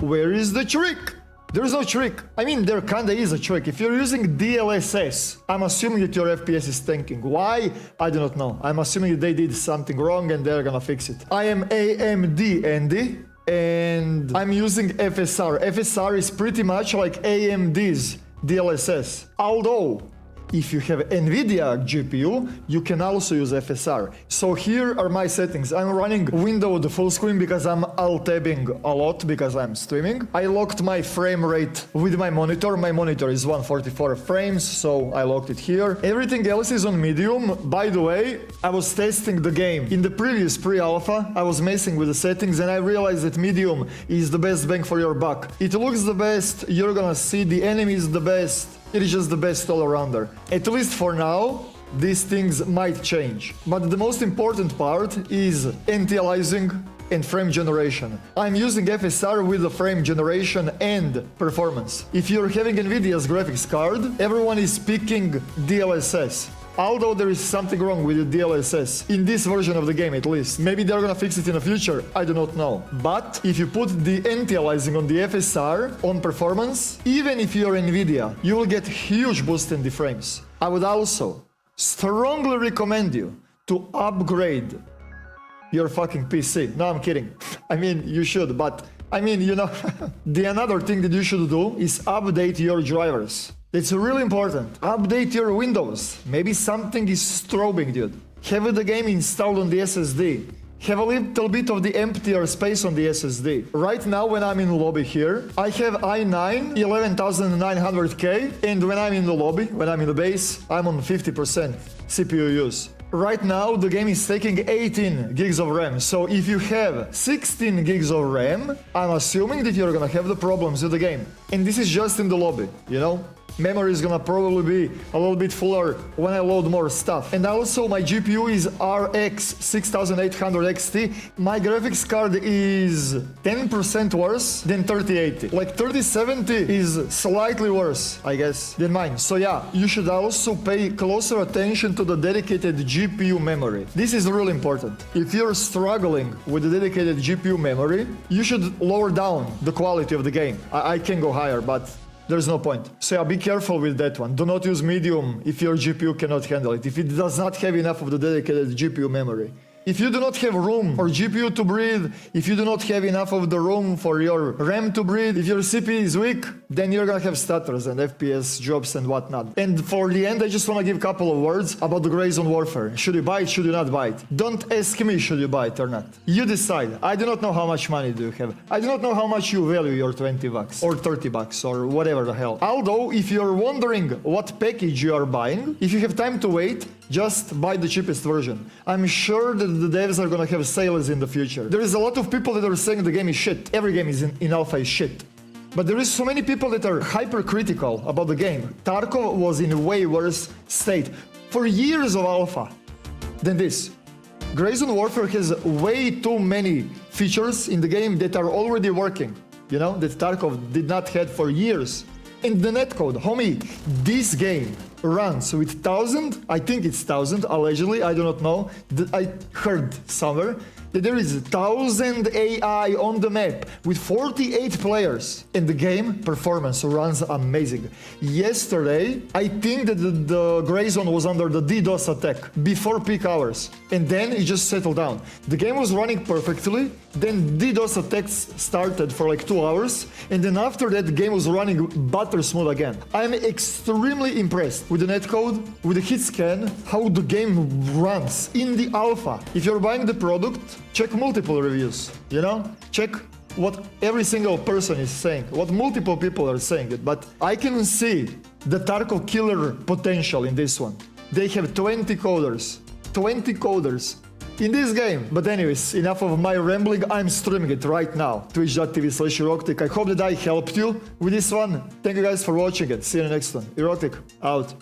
Where is the trick? There's no trick. I mean, there kinda is a trick. If you're using DLSS, I'm assuming that your FPS is tanking. Why? I do not know. I'm assuming they did something wrong and they're gonna fix it. I am AMD Andy, and I'm using FSR. FSR is pretty much like AMD's DLSS. Although, if you have NVIDIA GPU, you can also use FSR. So here are my settings. I'm running windowed full screen because I'm alt-tabbing a lot because I'm streaming. I locked my frame rate with my monitor. My monitor is 144 frames, so I locked it here. Everything else is on medium. By the way, I was testing the game. In the previous pre-alpha, I was messing with the settings and I realized that medium is the best bang for your buck. It looks the best, you're gonna see the enemies the best. It is just the best all-arounder. At least for now, these things might change. But the most important part is anti-aliasing and frame generation. I'm using FSR with the frame generation and performance. If you're having NVIDIA's graphics card, everyone is picking DLSS. Although there is something wrong with the DLSS, in this version of the game at least. Maybe they're gonna fix it in the future, I do not know. But if you put the anti-aliasing on the FSR, on performance, even if you're NVIDIA, you will get huge boost in the frames. I would also strongly recommend you to upgrade your fucking PC. No, I'm kidding. I mean, you should, but I mean, you know, the another thing that you should do is update your drivers. It's really important. Update your Windows. Maybe something is strobing, dude. Have the game installed on the SSD. Have a little bit of the emptier space on the SSD. Right now, when I'm in the lobby here, I have i9 11900K, and when I'm in the lobby, when I'm in the base, I'm on 50% CPU use. Right now, the game is taking 18 gigs of RAM, so if you have 16 gigs of RAM, I'm assuming that you're gonna have the problems with the game. And this is just in the lobby, you know? Memory is gonna probably be a little bit fuller when I load more stuff. And also my GPU is RX 6800 XT. My graphics card is 10% worse than 3080. Like 3070 is slightly worse, I guess, than mine. So yeah, you should also pay closer attention to the dedicated GPU memory. This is really important. If you're struggling with the dedicated GPU memory, you should lower down the quality of the game. I can go higher, but there's no point. So yeah, be careful with that one. Do not use medium if your GPU cannot handle it, if it does not have enough of the dedicated GPU memory. If you do not have room for GPU to breathe, if you do not have enough of the room for your RAM to breathe, if your CPU is weak, then you're gonna have stutters and FPS drops and whatnot. And for the end, I just wanna give a couple of words about the Gray Zone Warfare. Should you buy it, should you not buy it? Don't ask me should you buy it or not. You decide. I do not know how much money do you have. I do not know how much you value your 20 bucks or 30 bucks or whatever the hell. Although, if you're wondering what package you are buying, if you have time to wait, just buy the cheapest version. I'm sure that the devs are gonna have sales in the future. There is a lot of people that are saying the game is shit. Every game is in alpha is shit. But there is so many people that are hypercritical about the game. Tarkov was in a way worse state for years of alpha than this. Gray Zone Warfare has way too many features in the game that are already working, you know, that Tarkov did not have for years. In the netcode, homie, this game runs with 1000, I think it's 1000, allegedly, I do not know. I heard somewhere that there is 1000 AI on the map with 48 players, and the game performance runs amazing. Yesterday, I think that the Gray Zone was under the DDoS attack before peak hours, and then it just settled down. The game was running perfectly, then DDoS attacks started for like 2 hours, and then after that, the game was running butter smooth again. I'm extremely impressed with the netcode, with the hit scan, how the game runs in the alpha. If you're buying the product, check multiple reviews, you know? Check what every single person is saying, what multiple people are saying it, but I can see the Tarkov killer potential in this one. They have 20 coders in this game. But anyways, enough of my rambling, I'm streaming it right now, twitch.tv/Eroctic. I hope that I helped you with this one. Thank you guys for watching it. See you in the next one. Eroctic, out.